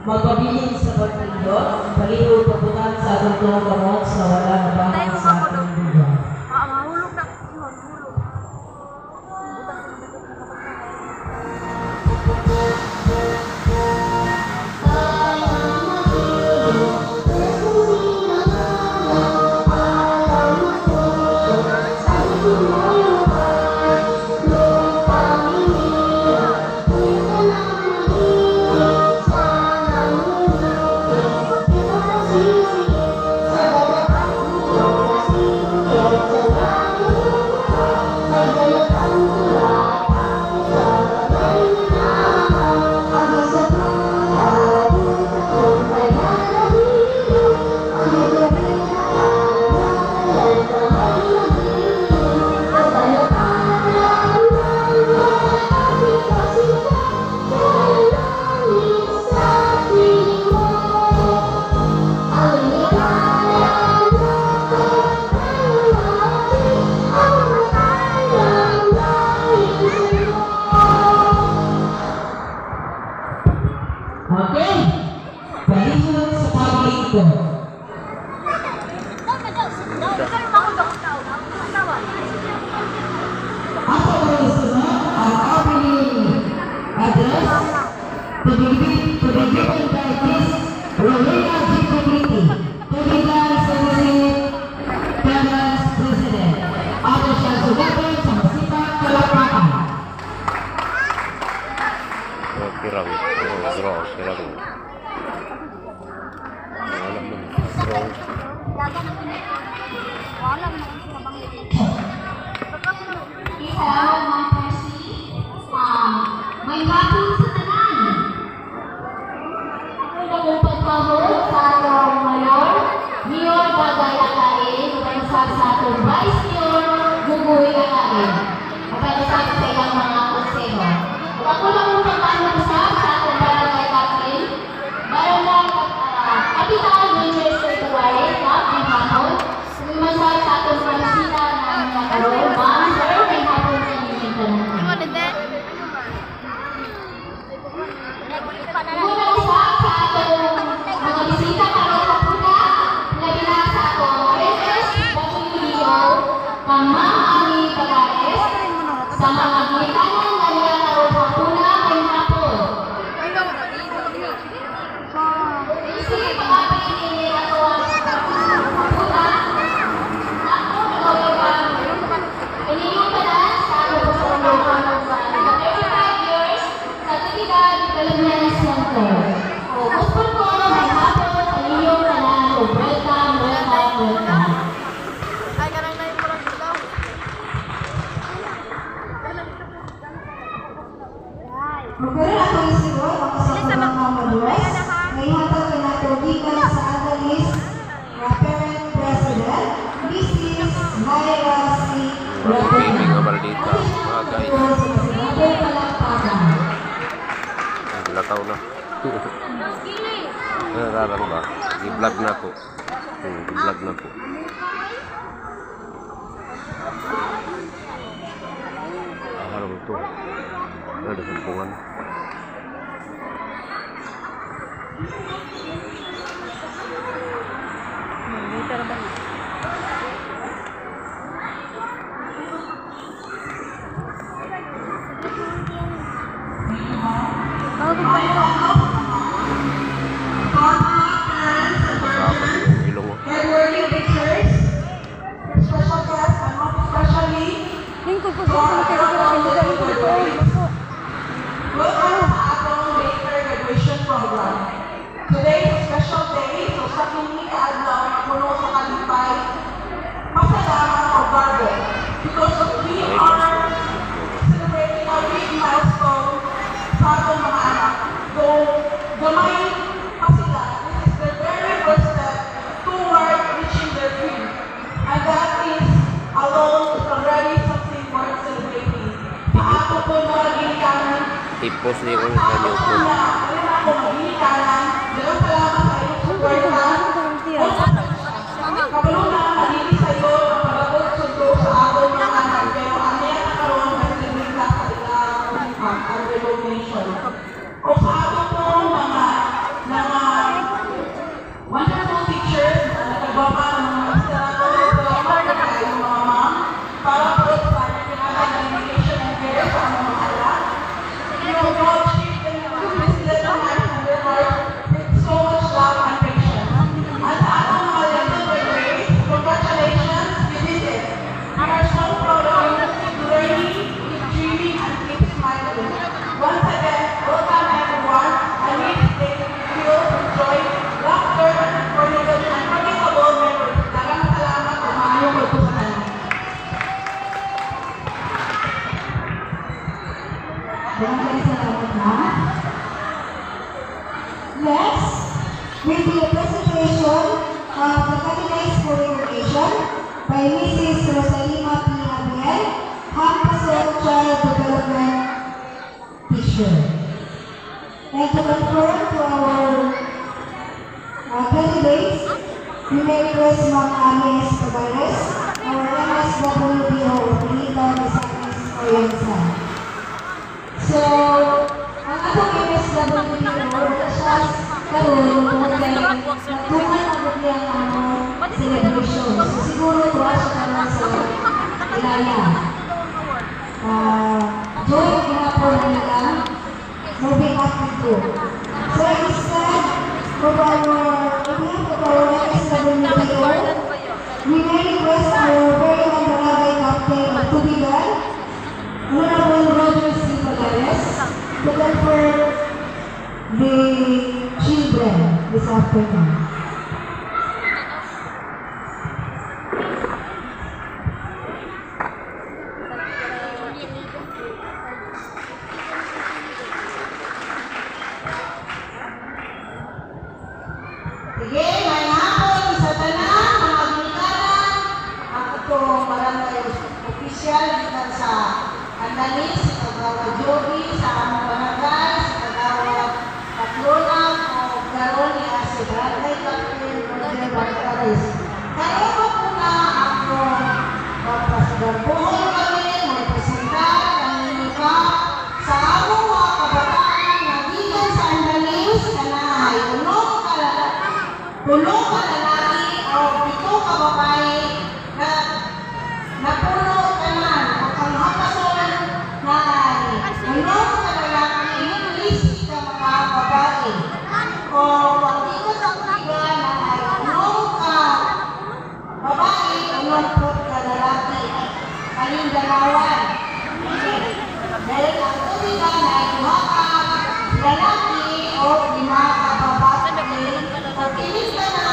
magpabilin sa pagtindot, baliw pabutan sa atong gamot sa wala nabangan sa atong buwan. Mahulog na. Mahulog. Okay, baliw sa pagtindot. Ako ay sunod ang aming address to the given by this Rowena G. Committee, Tubigan Senate Parents President. Ako siya sumagot sa Masipag, Kalapakan. Kirang, draw, kirang. Alam mo, draw. Hello, Ma'am Percy. May hapon sa tanan. Ako pagpahod sa atong mayor, Mayor Bagaya Kain, pagpasal sa atong Vice Mayor, Guguwi Kain. Pagpasal sa ilang mga konseho. Ako lang ang pagpahod sa atong Barangay Kain, Barangay Kapital, Manchester, Tuwares, ang hapon. Sumimasal sa atong pansita ng mga karoon, Ma'am Sir, may hapon sa inyong tanong. Muna usap sa atong mga bisita karon sa puna, labi na sa atong SSWDO, ang Ma'am Ami Pagares, sa mga gitanan na nila karon sa puna, may hapon. Isi pagkapin ini ato ang puna, ako nagawagan, inyong tanan sa atong pagkakulang ng 35 years sa Tubigan Development Center. O, gusto ko may hapon sa inyong tanan. Welcome, welcome, welcome. Ay, karang na yung parang daw. Magkaroon ako yung siguro, makasakulang mga madulas. Ngayon ito kinatubigan sa Agalis na Parent President, Mrs. Myra C. Hindi nga maldita, mga guys. Lataw na. Nararang ba? I-vlog na po. I-vlog na po. Harap ito. Ada hubungan. Dapat yung ilong. Edwarding Pictures, special guest, and most especially, welcome sa atong Baker Graduation Program. Today is a special day, so sa kini kaadlaw na puno sa kalipay, pasalamat o barbo. Because we are celebrating a big milestone sa atong mga anak. Though gamay pa sila, this is their very first step toward reaching their dream. And that is alone is already something worth celebrating. Sa ato po mga ginikanan, I-post niyo kung sa YouTube. O sa ato po mga na. Next, will be a presentation of the candidates for recognition by Mrs. Rosalima P. Javier, Hampasol Child Development Teacher. And to confirm to our candidates, we may request Ma'am Alice Tabares, our MSWBO, Pinita Misamis Oriental. So, ang atong MSWBO, wala siya karoon kung kay natuman ang biglang celebration. So, siguro tuwa siya karoon sa ilaya. Joy, ginapon nila, moving up to. So, instead of our MSWBO, we may request our very own barangay captain of Tubigan, Honorable Roger C. Pagares, to confirm the children this afternoon. Sige, may hapon sa tanan, mga ginikanan, ang itong barangay official dito sa Andalis, si Kagawad Jogi, sa among barangay, si Kagawad Patlunag, o karoon niya si Barangay Captain Roger Barcares. Kaya ko po na ako magpasigarbuhon kami, magpresentar, nanginika sa among mga kabataan na dito sa Andalis, kanahay, tulong ka lalaki o pito ka babae na napuno ka man o kang hapason na tulong ka lalaki, list ka mga babae o pati ka sa kutiga na ay tulong ka babae o nampot ka lalaki kaling dalawan. Dahil ang kutiga na ay duha ka lalaki o lima ka babae. Pagkilis ka na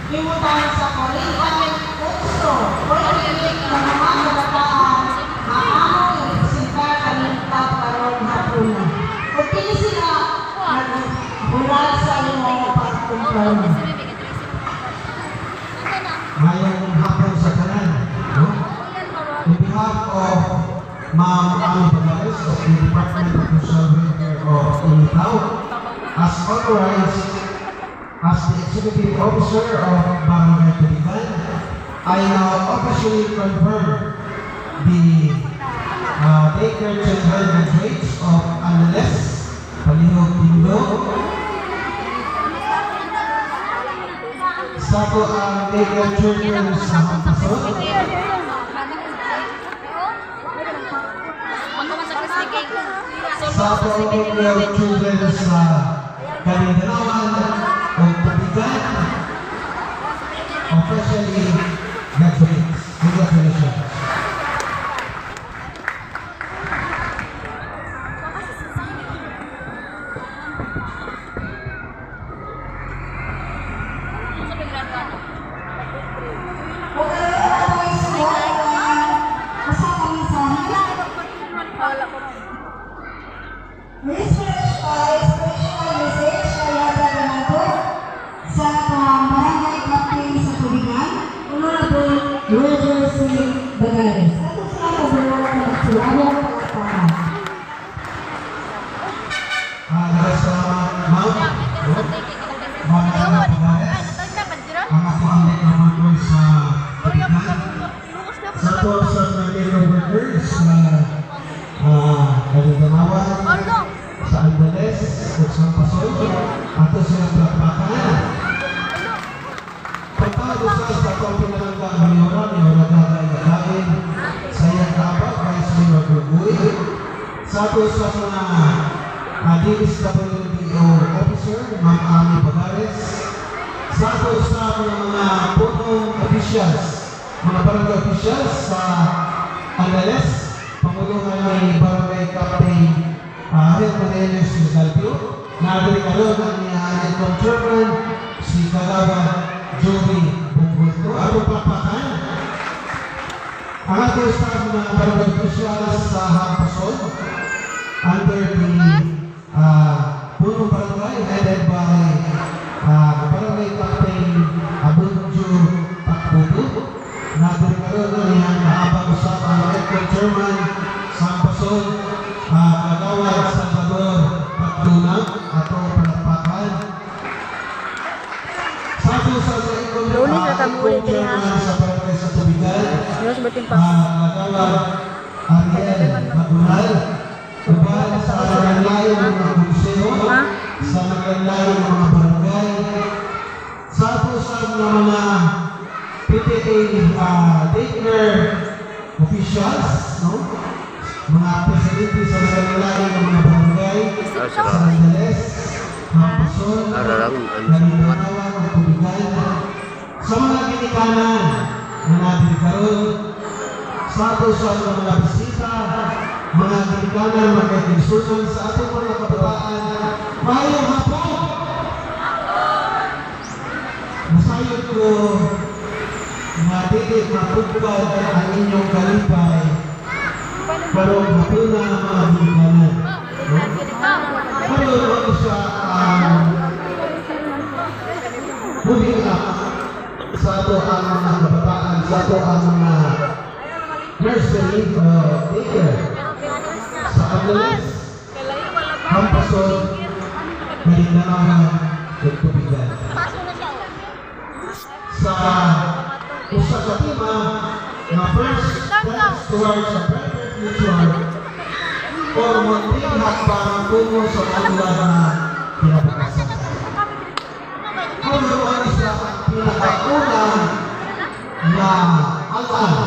limutan sa Korean Okso o ilig na mga kabataan maamo irepresenta kalintag karong hapunan. Pagkilis sila nagbulag sa iyong pagkumpara. Ngayong hapon sa kanan, no? On behalf of Ma'am Ami Pagares of the Department of Social Welfare of Unitaw, as authorized as the Executive Officer of Barangay Tubigan, I now officially confirm the daycare children graduates of Andalis, Palihog, Pindog. Sako ang daycare children sa Hampasol. Sako ang daycare children sa Kalindanawan o Tubigan. Officially graduates. Congratulations. Special message kaya nato sa barangay captain sa Tubigan, Honorable Roger C. Bagares. Ato sa kaburuan ng sulawang palakpakan. Salamat, Ma'am. Ma'am Pagares. Ang ating naman sa Tubigan. Sa to sa mga workers na Kalindanawan, sa Andalis, at sa Hampasol, ato silang palakpakan. Pagpado sa itong pinalangga Mayora Gagay, sa iyang dapat, Vice Mayor Burgoy, sa ato sa mga DSWDO officer, Ma'am Ami Pagares, sa ato sa mga punong officials, mga barangay officials sa Andalis, pamulungan ni Barangay Captain Ariel Morelos Salpio, natin karoon ang niyahan ng chairman, si Kagawad Joey Bungulto. Ano papakan? Ang ating staff na barangay officials sa Hampasol, under the Puno Barangay, headed by Barangay Captain Abunjo Takbuto. Natin karoon na niyang nahabang usapan ng Eco Chairman Sampason, Kagawad Salvador Pagtunang, ato palakpakan. Sa Lunes na kamuli din, ha? sa Barangay sa Tubigan, Lunes batin pa. Kagawad Ariel Magunal, uban sa naglayo ng mga konseo, sa naglayo ng mga barangay, sa ato ng mga PTA daycare officials, no? Mga presidente sa naglayo ng mga barangay, sa Angeles, Hampason, Nalinawan, ng Tubigan, sa mga ginikanan na natin karoon, sa ato ng mga bisita, mga ginikanan, mga kaibigan, sa ating mga kabataan, mayroong hapon! Masayod ko na dilit mapugpad ang inyong kalipay, pero hapon na ang mga ginikanan. Pero ako siya moving up sa ato ang mga kabataan, sa ato ang mga nursery daycare sa Angeles, Hampason, Nalinawan, at Tubigan. Sa usa ka tema na first steps towards a better future o munting hakbang tungo sa kaluwag na kinabukasan. Kung doon siya ang pinakaunang na alam